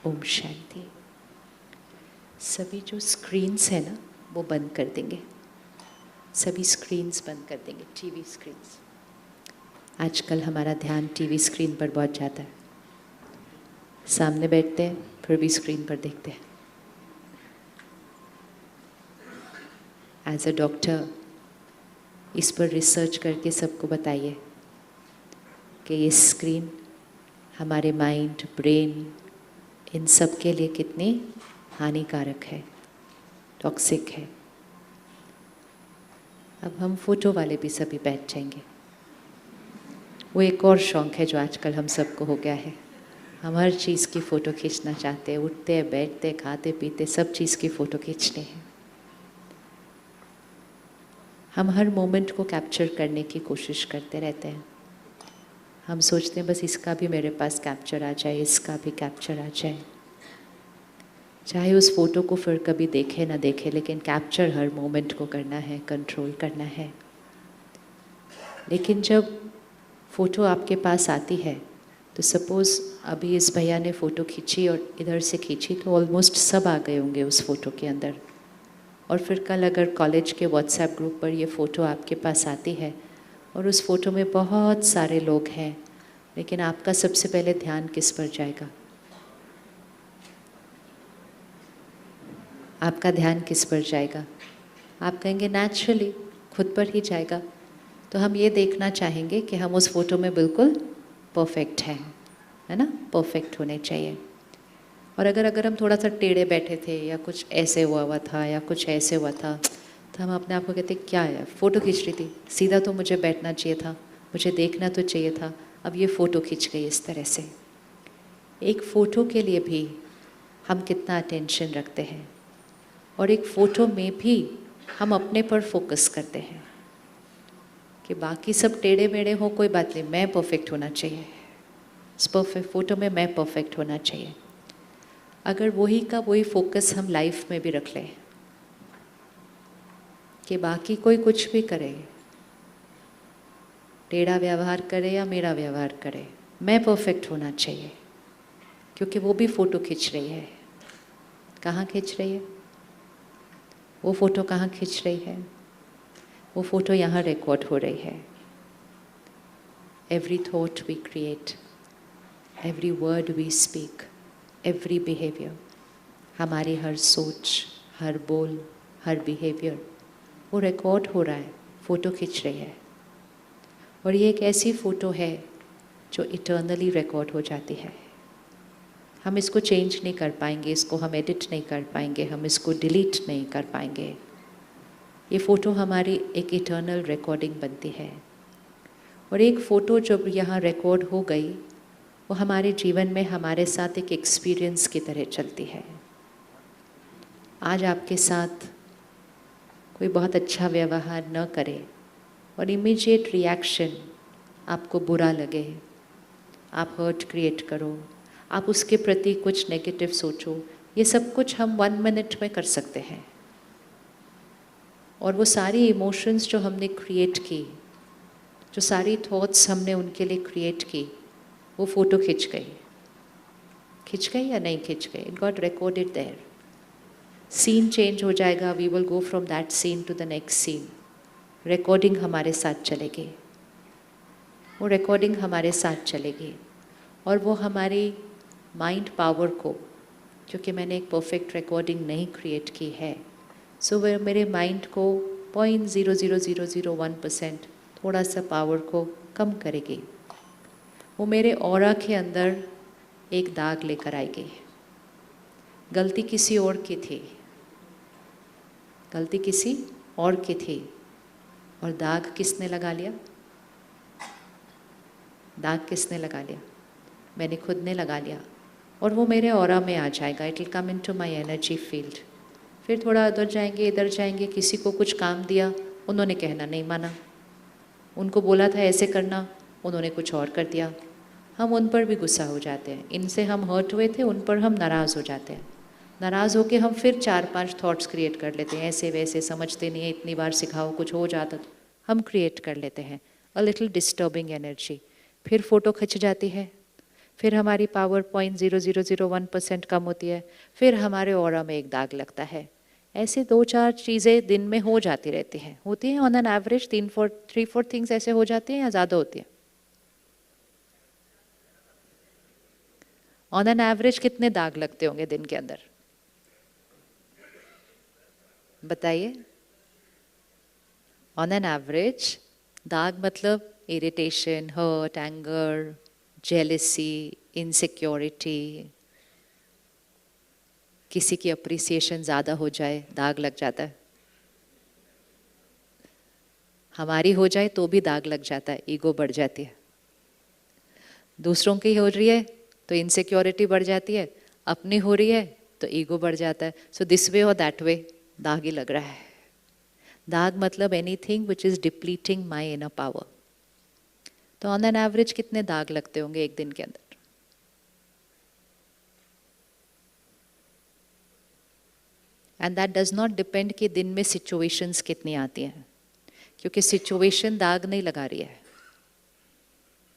ओम शांति। सभी जो स्क्रीन्स है ना वो बंद कर देंगे, सभी स्क्रीन्स बंद कर देंगे, टीवी स्क्रीन्स। आजकल हमारा ध्यान टीवी स्क्रीन पर बहुत जाता है, सामने बैठते हैं फिर भी स्क्रीन पर देखते हैं। एज अ डॉक्टर इस पर रिसर्च करके सबको बताइए कि ये स्क्रीन हमारे माइंड, ब्रेन, इन सब के लिए कितनी हानिकारक है, टॉक्सिक है। अब हम फोटो वाले भी सभी बैठ जाएंगे। वो एक और शौक़ है जो आजकल हम सबको हो गया है, हम हर चीज़ की फ़ोटो खींचना चाहते हैं, उठते हैं, बैठते हैं, खाते पीते सब चीज़ की फ़ोटो खींचते हैं। हम हर मोमेंट को कैप्चर करने की कोशिश करते रहते हैं। हम सोचते हैं बस इसका भी मेरे पास कैप्चर आ जाए, इसका भी कैप्चर आ जाए। चाहे उस फ़ोटो को फिर कभी देखे ना देखे, लेकिन कैप्चर हर मोमेंट को करना है, कंट्रोल करना है। लेकिन जब फ़ोटो आपके पास आती है तो सपोज़ अभी इस भैया ने फ़ोटो खींची और इधर से खींची तो ऑलमोस्ट सब आ गए होंगे उस फ़ोटो के अंदर। और फिर कल अगर कॉलेज के व्हाट्सएप ग्रुप पर ये फ़ोटो आपके पास आती है और उस फ़ोटो में बहुत सारे लोग हैं, लेकिन आपका सबसे पहले ध्यान किस पर जाएगा? आपका ध्यान किस पर जाएगा? आप कहेंगे नेचुरली खुद पर ही जाएगा। तो हम ये देखना चाहेंगे कि हम उस फ़ोटो में बिल्कुल परफेक्ट हैं, है ना? परफेक्ट होने चाहिए। और अगर हम थोड़ा सा टेढ़े बैठे थे या कुछ ऐसे हुआ था या कुछ ऐसे हुआ था तो हम अपने आप को कहते क्या है, फ़ोटो खींच रही थी, सीधा तो मुझे बैठना चाहिए था, मुझे देखना तो चाहिए था, अब ये फ़ोटो खींच गई इस तरह से। एक फ़ोटो के लिए भी हम कितना अटेंशन रखते हैं और एक फ़ोटो में भी हम अपने पर फोकस करते हैं कि बाकी सब टेढ़े मेढ़े हो कोई बात नहीं, मैं परफेक्ट होना चाहिए, इस परफेक्ट फ़ोटो में मैं परफेक्ट होना चाहिए। अगर वही का वही फोकस हम लाइफ में भी रख लें कि बाकी कोई कुछ भी करे, टेढ़ा व्यवहार करे या मेरा व्यवहार करे, मैं परफेक्ट होना चाहिए, क्योंकि वो भी फ़ोटो खींच रही है। कहाँ खींच रही है वो फ़ोटो? कहाँ खींच रही है वो फ़ोटो? यहाँ रिकॉर्ड हो रही है। Every thought we create, every word we speak, every behaviour, हमारी हर सोच, हर बोल, हर बिहेवियर वो रिकॉर्ड हो रहा है, फ़ोटो खींच रही है। और ये एक ऐसी फ़ोटो है जो इटर्नली रिकॉर्ड हो जाती है। हम इसको चेंज नहीं कर पाएंगे, इसको हम एडिट नहीं कर पाएंगे, हम इसको डिलीट नहीं कर पाएंगे। ये फ़ोटो हमारी एक इटर्नल रिकॉर्डिंग बनती है। और एक फ़ोटो जब यहाँ रिकॉर्ड हो गई वो हमारे जीवन में हमारे साथ एक एक्सपीरियंस की तरह चलती है। आज आपके साथ कोई बहुत अच्छा व्यवहार न करे और इमीडिएट रिएक्शन आपको बुरा लगे, आप हर्ट क्रिएट करो, आप उसके प्रति कुछ नेगेटिव सोचो, ये सब कुछ हम 1 मिनट में कर सकते हैं। और वो सारी इमोशंस जो हमने क्रिएट की, जो सारी थॉट्स हमने उनके लिए क्रिएट की, वो फ़ोटो खिंच गई या नहीं खिंच गई? It got recorded there. Scene change हो जाएगा, we will go from that scene to the next scene. Recording हमारे साथ चलेगी, वो रिकॉर्डिंग हमारे साथ चलेगी और वो हमारी माइंड पावर को, क्योंकि मैंने एक परफेक्ट रिकॉर्डिंग नहीं क्रिएट की है, सो वह मेरे माइंड को 0.00001% थोड़ा सा पावर को कम करेगी। वो मेरे ऑरा के अंदर एक दाग लेकर आएगी। गलती किसी और की थी, गलती किसी और की थी और दाग किसने लगा लिया? दाग किसने लगा लिया? मैंने खुद ने लगा लिया। और वो मेरे ऑरा में आ जाएगा, it will come into my energy field. फिर थोड़ा उधर जाएंगे, इधर जाएंगे, किसी को कुछ काम दिया, उन्होंने कहना नहीं माना, उनको बोला था ऐसे करना, उन्होंने कुछ और कर दिया। हम उन पर भी गुस्सा हो जाते हैं, इनसे हम हर्ट हुए थे, उन पर हम नाराज़ हो जाते हैं। नाराज़ होके हम फिर 4-5 थॉट्स क्रिएट कर लेते हैं, ऐसे वैसे, समझते नहीं है, इतनी बार सिखाओ कुछ हो जाता तो हम क्रिएट कर लेते हैं अ लिटिल डिस्टर्बिंग एनर्जी। फिर फ़ोटो खिंच जाती है, फिर हमारी पावर 0.0001% कम होती है, फिर हमारे ऑरा में एक दाग लगता है। ऐसे 2-4 चीज़ें दिन में हो जाती रहती हैं, होती हैं ऑन एन एवरेज 3-4 थिंग्स ऐसे हो जाती हैं या ज़्यादा होती हैं? ऑन एन एवरेज कितने दाग लगते होंगे दिन के अंदर, बताइए? ऑन एन एवरेज दाग मतलब irritation, hurt, anger, jealousy, insecurity, किसी की अप्रिसिएशन ज़्यादा हो जाए दाग लग जाता है, हमारी हो जाए तो भी दाग लग जाता है, ईगो बढ़ जाती है। दूसरों की हो रही है तो इनसिक्योरिटी बढ़ जाती है, अपनी हो रही है तो ईगो बढ़ जाता है। सो दिस वे और दैट वे दाग ही लग रहा है। दाग मतलब anything which is depleting my inner power. तो ऑन एन एवरेज कितने दाग लगते होंगे एक दिन के अंदर? And that does not depend कि दिन में सिचुएशंस कितनी आती हैं, क्योंकि सिचुएशन दाग नहीं लगा रही है।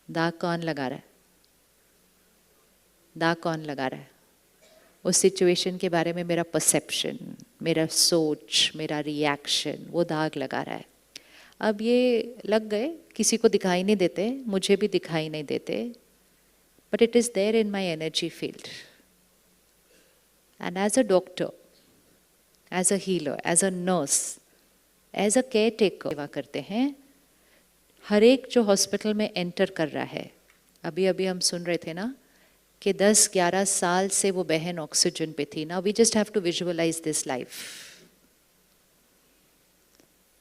दाग कौन लगा रहा है? दाग कौन लगा रहा है? उस सिचुएशन के बारे में मेरा परसेप्शन, मेरा सोच, मेरा रिएक्शन, वो दाग लगा रहा है। अब ये लग गए, किसी को दिखाई नहीं देते, मुझे भी दिखाई नहीं देते, but it is there in my energy field. And as a doctor, as a healer, as a nurse, as a caretaker सेवा करते हैं। हर एक जो हॉस्पिटल में एंटर कर रहा है, अभी अभी हम सुन रहे थे ना कि 10-11 साल से वो बहन ऑक्सीजन पे थी ना। We just have to visualise this life.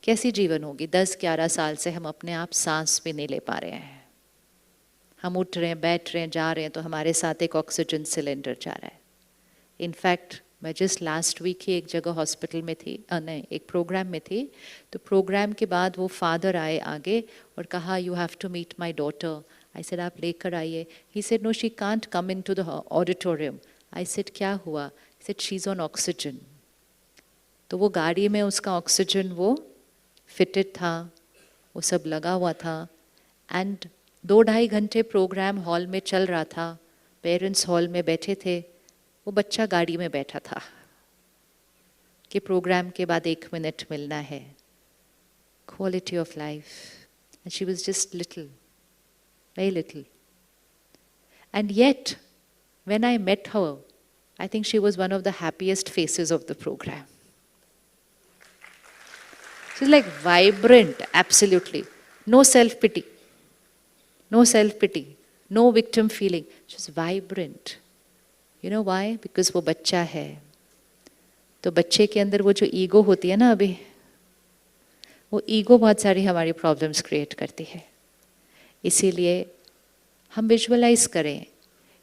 कैसी जीवन होगी? 10-11 साल से हम अपने आप सांस भी नहीं ले पा रहे हैं। हम उठ रहे हैं, बैठ रहे हैं, जा रहे हैं तो हमारे साथ एक ऑक्सीजन सिलेंडर जा रहा है। इनफैक्ट मैं जस्ट लास्ट वीक ही एक जगह हॉस्पिटल में थी, नहीं एक प्रोग्राम में थी, तो प्रोग्राम के बाद वो फादर आए आगे और कहा you have to meet my daughter. I said आप लेकर आइए। He said no she can't come into the auditorium. I said क्या हुआ? He said she is on oxygen. तो वो गाड़ी में उसका ऑक्सीजन वो फिटेड था, वो सब लगा हुआ था, एंड 2-2.5 घंटे प्रोग्राम हॉल में चल रहा था, पेरेंट्स हॉल में बैठे थे, वो बच्चा गाड़ी में बैठा था कि प्रोग्राम के बाद 1 मिनट मिलना है। Quality of life. And she was just little, very little. And yet, when I met her, I think she was one of the happiest faces of the program. She's like vibrant, absolutely. No self-pity. No self-pity. No victim feeling. She's vibrant. You know why? Because वो बच्चा है. तो बच्चे के अंदर वो जो ego होती है ना अभी, वो ईगो बहुत सारी हमारी प्रॉब्लम्स क्रिएट करती है। इसीलिए हम विजुअलाइज करें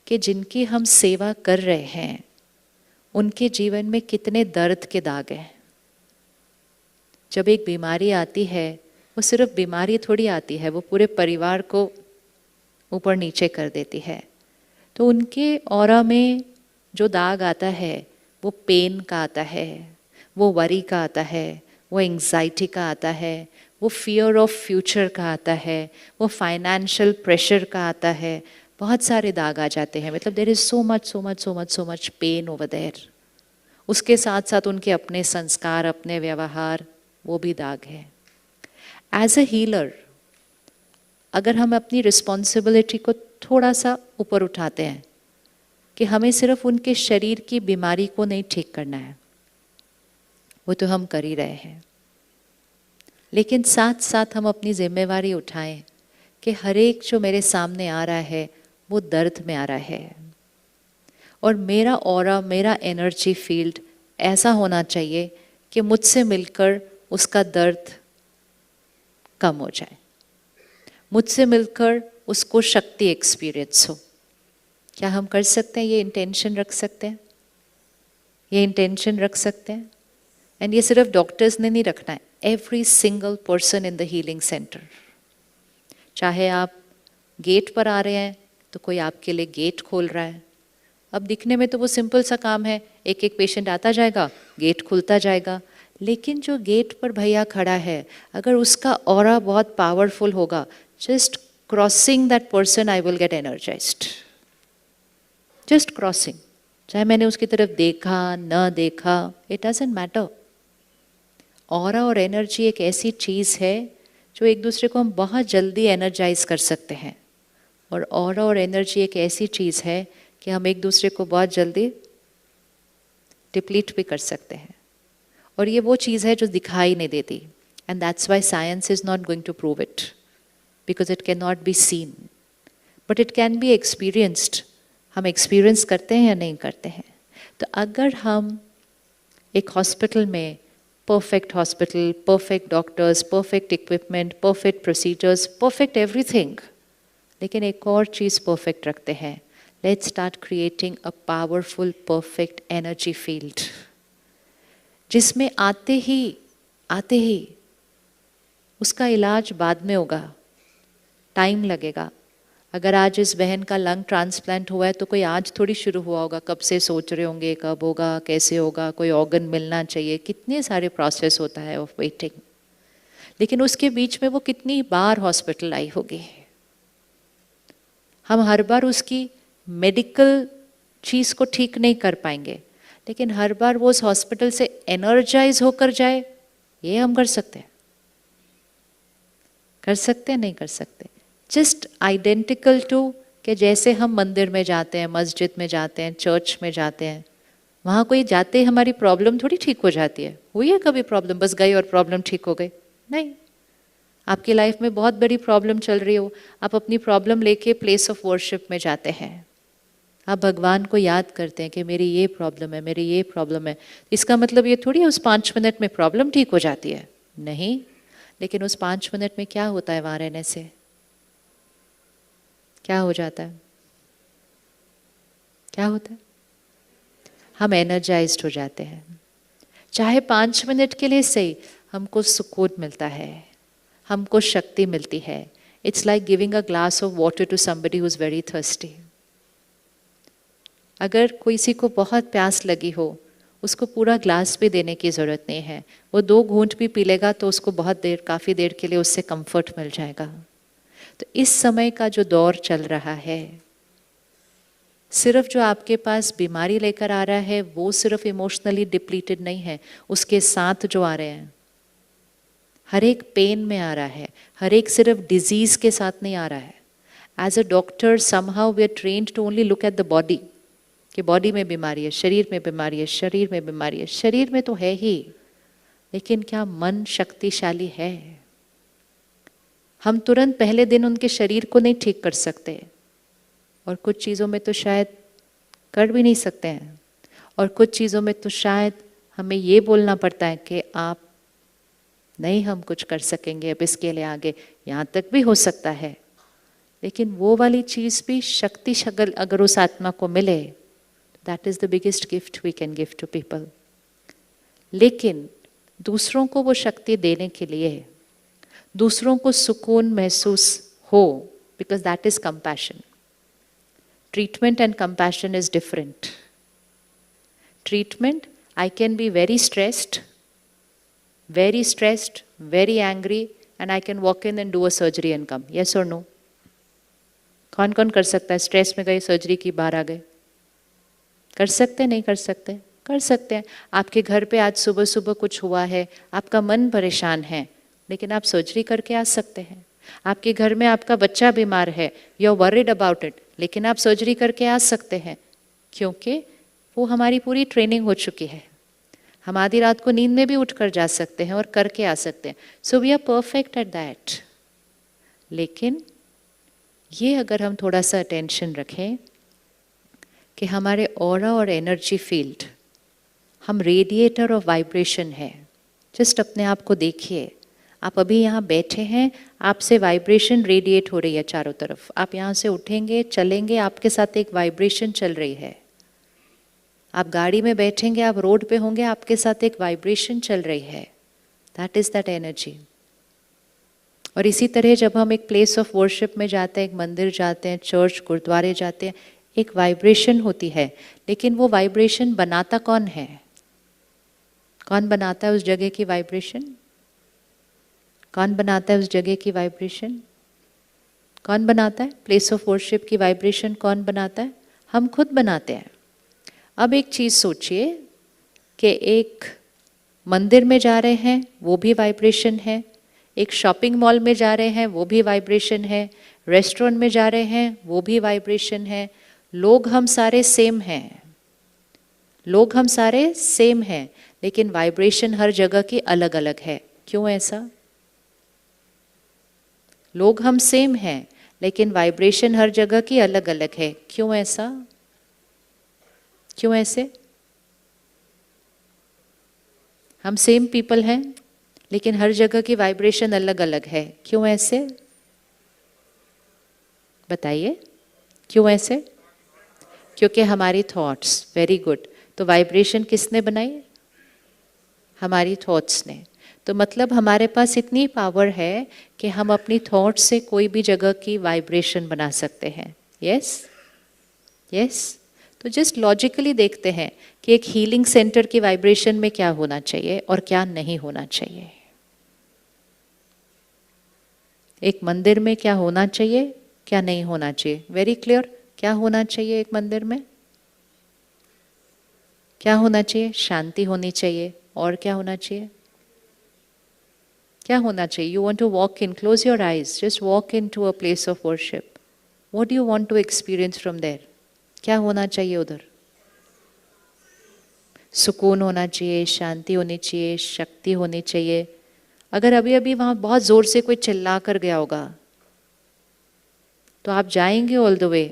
कि जिनकी हम सेवा कर रहे हैं उनके जीवन में कितने दर्द के दाग हैं। जब एक बीमारी आती है, वो सिर्फ बीमारी थोड़ी आती है, वो पूरे परिवार को ऊपर नीचे कर देती है। तो उनके ऑरा में जो दाग आता है वो पेन का आता है, वो वरी का आता है, वो एंग्जाइटी का आता है, वो फियर ऑफ फ्यूचर का आता है, वो फाइनेंशियल प्रेशर का आता है। बहुत सारे दाग आ जाते हैं। मतलब there is so much pain over there. उसके साथ साथ उनके अपने संस्कार, अपने व्यवहार, वो भी दाग है। एज अ हीलर, अगर हम अपनी रिस्पॉन्सिबिलिटी को थोड़ा सा ऊपर उठाते हैं कि हमें सिर्फ उनके शरीर की बीमारी को नहीं ठीक करना है, वो तो हम कर ही रहे हैं, लेकिन साथ साथ हम अपनी जिम्मेवारी उठाएं कि हर एक जो मेरे सामने आ रहा है वो दर्द में आ रहा है, और मेरा ऑरा, मेरा एनर्जी फील्ड ऐसा होना चाहिए कि मुझसे मिलकर उसका दर्द कम हो जाए, मुझसे मिलकर उसको शक्ति एक्सपीरियंस हो। क्या हम कर सकते हैं? ये इंटेंशन रख सकते हैं, ये इंटेंशन रख सकते हैं। एंड ये सिर्फ डॉक्टर्स ने नहीं रखना है, every single person in the healing centre. चाहे आप गेट पर आ रहे हैं तो कोई आपके लिए गेट खोल रहा है। अब दिखने में तो वो सिंपल सा काम है, एक एक पेशेंट आता जाएगा, गेट खुलता जाएगा, लेकिन जो गेट पर भैया खड़ा है, अगर उसका ऑरा बहुत पावरफुल होगा, just crossing that person I will get energised. Just crossing, चाहे मैंने उसकी तरफ देखा न देखा, इट डजंट मैटर। ऑरा और एनर्जी एक ऐसी चीज़ है जो एक दूसरे को हम बहुत जल्दी एनर्जाइज कर सकते हैं, और ऑरा और एनर्जी एक ऐसी चीज़ है कि हम एक दूसरे को बहुत जल्दी डिप्लीट भी कर सकते हैं। और ये वो चीज़ है जो दिखाई नहीं देती, and that's why science is not going to prove it, because it can not be seen, but it can be experienced. हम एक्सपीरियंस करते हैं या नहीं करते हैं। तो अगर हम एक हॉस्पिटल में perfect hospital, perfect doctors, perfect equipment, perfect procedures, perfect everything, लेकिन एक और चीज़ परफेक्ट रखते हैं, let's start creating a powerful perfect energy field, जिसमें आते ही उसका इलाज बाद में होगा, टाइम लगेगा। अगर आज इस बहन का लंग ट्रांसप्लांट हुआ है तो कोई आज थोड़ी शुरू हुआ होगा, कब से सोच रहे होंगे कब होगा, कैसे होगा, कोई ऑर्गन मिलना चाहिए, कितने सारे प्रोसेस होता है ऑफ वेटिंग। लेकिन उसके बीच में वो कितनी बार हॉस्पिटल आई होगी। हम हर बार उसकी मेडिकल चीज़ को ठीक नहीं कर पाएंगे, लेकिन हर बार वो उस हॉस्पिटल से एनर्जाइज होकर जाए, ये हम कर सकते हैं। कर सकते हैं, नहीं कर सकते। जस्ट आइडेंटिकल टू कि जैसे हम मंदिर में जाते हैं, मस्जिद में जाते हैं, चर्च में जाते हैं, वहाँ कोई जाते ही हमारी प्रॉब्लम थोड़ी ठीक हो जाती है। हुई है कभी प्रॉब्लम, बस गई और प्रॉब्लम ठीक हो गई? नहीं। आपकी लाइफ में बहुत बड़ी प्रॉब्लम चल रही हो, आप अपनी प्रॉब्लम लेके प्लेस ऑफ वर्शिप में जाते हैं, आप भगवान को याद करते हैं कि मेरी ये प्रॉब्लम है, मेरी ये प्रॉब्लम है। इसका मतलब ये थोड़ी है उस 5 मिनट में प्रॉब्लम ठीक हो जाती है, नहीं। लेकिन उस 5 मिनट में क्या होता है वहाँ रहने से? क्या हो जाता है? क्या होता है? हम एनर्जाइज्ड हो जाते हैं। चाहे 5 मिनट के लिए सही, हमको सुकून मिलता है, हमको शक्ति मिलती है। It's like giving a glass of water to somebody who is very thirsty. अगर किसी को बहुत प्यास लगी हो, उसको पूरा ग्लास भी देने की ज़रूरत नहीं है, वो 2 घूंट भी पी लेगा तो उसको बहुत देर, काफ़ी देर के लिए उससे कंफर्ट मिल जाएगा। तो इस समय का जो दौर चल रहा है, सिर्फ जो आपके पास बीमारी लेकर आ रहा है वो सिर्फ इमोशनली डिप्लीटेड नहीं है, उसके साथ जो आ रहे हैं, हर एक पेन में आ रहा है, हर एक सिर्फ डिजीज के साथ नहीं आ रहा है। As a doctor somehow we are trained to only look at the body, कि बॉडी में बीमारी है, शरीर में बीमारी है, शरीर में बीमारी है। शरीर में तो है ही, लेकिन क्या मन शक्तिशाली है? हम तुरंत पहले दिन उनके शरीर को नहीं ठीक कर सकते, और कुछ चीज़ों में तो शायद कर भी नहीं सकते हैं, और कुछ चीज़ों में तो शायद हमें ये बोलना पड़ता है कि आप नहीं, हम कुछ कर सकेंगे अब इसके लिए आगे, यहाँ तक भी हो सकता है। लेकिन वो वाली चीज़ भी शक्ति शगल अगर उस आत्मा को मिले, that is the biggest gift we can give to people. लेकिन दूसरों को वो शक्ति देने के लिए, दूसरों को सुकून महसूस हो, because that is compassion. Treatment and compassion is different. Treatment, I can be very stressed, very angry, and I can walk in and do a surgery and come. Yes or no? कौन कौन कर सकता है? Stress में गए, surgery की, बाहर आ गए। कर सकते नहीं कर सकते? कर सकते हैं। आपके घर पे आज सुबह सुबह कुछ हुआ है, आपका मन परेशान है, लेकिन आप सर्जरी करके आ सकते हैं। आपके घर में आपका बच्चा बीमार है, you are worried about it, लेकिन आप सर्जरी करके आ सकते हैं, क्योंकि वो हमारी पूरी ट्रेनिंग हो चुकी है। हम आधी रात को नींद में भी उठकर जा सकते हैं और करके आ सकते हैं। So we are perfect at that. लेकिन ये अगर हम थोड़ा सा अटेंशन रखें कि हमारे ऑरा और एनर्जी फील्ड, हम रेडिएटर ऑफ वाइब्रेशन है। जस्ट अपने आप को देखिए, आप अभी यहाँ बैठे हैं, आपसे वाइब्रेशन रेडिएट हो रही है चारों तरफ। आप यहाँ से उठेंगे, चलेंगे, आपके साथ एक वाइब्रेशन चल रही है। आप गाड़ी में बैठेंगे, आप रोड पे होंगे, आपके साथ एक वाइब्रेशन चल रही है। That is that energy. और इसी तरह जब हम एक प्लेस ऑफ वर्शिप में जाते हैं, एक मंदिर जाते हैं, चर्च, गुरुद्वारे जाते हैं, एक वाइब्रेशन होती है। लेकिन वो वाइब्रेशन बनाता कौन है? कौन बनाता है उस जगह की वाइब्रेशन? कौन बनाता है उस जगह की वाइब्रेशन? कौन बनाता है प्लेस ऑफ वर्शिप की वाइब्रेशन? कौन बनाता है? हम खुद बनाते हैं। अब एक चीज़ सोचिए कि एक मंदिर में जा रहे हैं वो भी वाइब्रेशन है, एक शॉपिंग मॉल में जा रहे हैं वो भी वाइब्रेशन है, रेस्टोरेंट में जा रहे हैं वो भी वाइब्रेशन है। लोग हम सारे सेम हैं, लोग हम सारे सेम हैं, लेकिन वाइब्रेशन हर जगह की अलग अलग है। क्यों ऐसा? लोग हम सेम हैं लेकिन वाइब्रेशन हर जगह की अलग अलग है। क्यों ऐसा? क्यों ऐसे? हम सेम पीपल हैं लेकिन हर जगह की वाइब्रेशन अलग अलग है। क्यों ऐसे? बताइए क्यों ऐसे? क्योंकि हमारी थॉट्स। Very good. तो वाइब्रेशन किसने बनाई? हमारी थॉट्स ने। तो मतलब हमारे पास इतनी पावर है कि हम अपनी थॉट्स से कोई भी जगह की वाइब्रेशन बना सकते हैं। Yes yes. तो जस्ट लॉजिकली देखते हैं कि एक हीलिंग सेंटर की वाइब्रेशन में क्या होना चाहिए और क्या नहीं होना चाहिए। एक मंदिर में क्या होना चाहिए, क्या नहीं होना चाहिए। Very clear. क्या होना चाहिए एक मंदिर में? क्या होना चाहिए? शांति होनी चाहिए। और क्या होना चाहिए? क्या होना चाहिए? You want to walk in, close your eyes, just walk into a place of worship. What do you want to experience from there? क्या होना चाहिए उधर? सुकून होना चाहिए, शांति होनी चाहिए, शक्ति होनी चाहिए। अगर अभी अभी वहां बहुत जोर से कोई चिल्ला कर गया होगा तो आप जाएंगे ऑल द वे,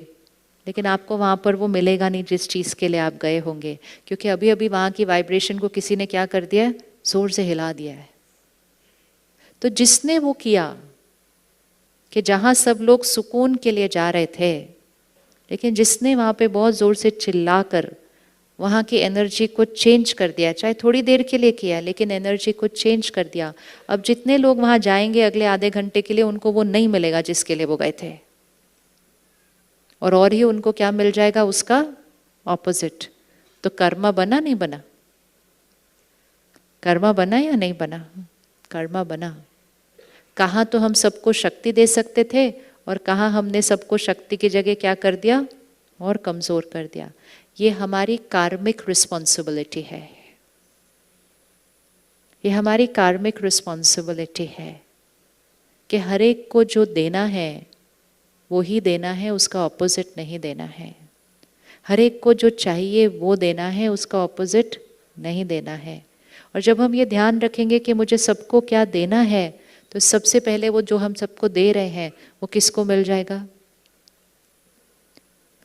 लेकिन आपको वहां पर वो मिलेगा नहीं जिस चीज के लिए आप गए होंगे, क्योंकि अभी अभी वहां की वाइब्रेशन को किसी ने क्या कर दिया है? जोर से हिला दिया है। तो जिसने वो किया कि जहां सब लोग सुकून के लिए जा रहे थे, लेकिन जिसने वहां पे बहुत जोर से चिल्लाकर वहाँ की एनर्जी को चेंज कर दिया, चाहे थोड़ी देर के लिए किया लेकिन एनर्जी को चेंज कर दिया। अब जितने लोग वहाँ जाएंगे अगले आधे घंटे के लिए, उनको वो नहीं मिलेगा जिसके लिए वो गए थे, और ही उनको क्या मिल जाएगा? उसका ऑपोजिट। तो कर्मा बना नहीं बना? कर्मा बना या नहीं बना? कर्मा बना। कहाँ तो हम सबको शक्ति दे सकते थे और कहाँ हमने सबको शक्ति की जगह क्या कर दिया? और कमजोर कर दिया। ये हमारी कार्मिक रिस्पॉन्सिबिलिटी है। ये हमारी कार्मिक रिस्पॉन्सिबिलिटी है कि हर एक को जो देना है वो ही देना है, उसका ऑपोजिट नहीं देना है। हर एक को जो चाहिए वो देना है, उसका ऑपोजिट नहीं देना है। और जब हम ये ध्यान रखेंगे कि मुझे सबको क्या देना है, तो सबसे पहले वो जो हम सबको दे रहे हैं वो किसको मिल जाएगा?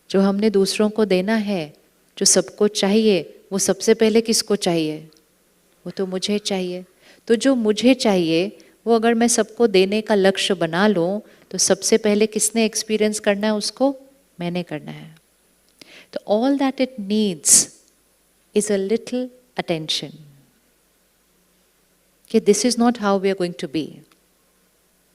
जो हमने दूसरों को देना है, जो सबको चाहिए, वो सबसे पहले किसको चाहिए? वो तो मुझे चाहिए। तो जो मुझे चाहिए वो अगर मैं सबको देने का लक्ष्य बना लूं, तो सबसे पहले किसने एक्सपीरियंस करना है? उसको मैंने करना है। तो all that it needs is a little attention, कि this is not how we are going to be.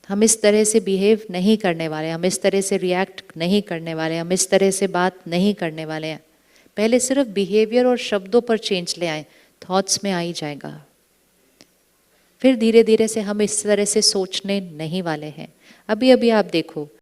हम इस तरह से बिहेव नहीं करने वाले, हम इस तरह से रिएक्ट नहीं करने वाले, हम इस तरह से बात नहीं करने वाले हैं। पहले सिर्फ बिहेवियर और शब्दों पर चेंज ले आए, थॉट्स में आ ही जाएगा। फिर धीरे धीरे से हम इस तरह से सोचने नहीं वाले हैं। अभी अभी आप देखो,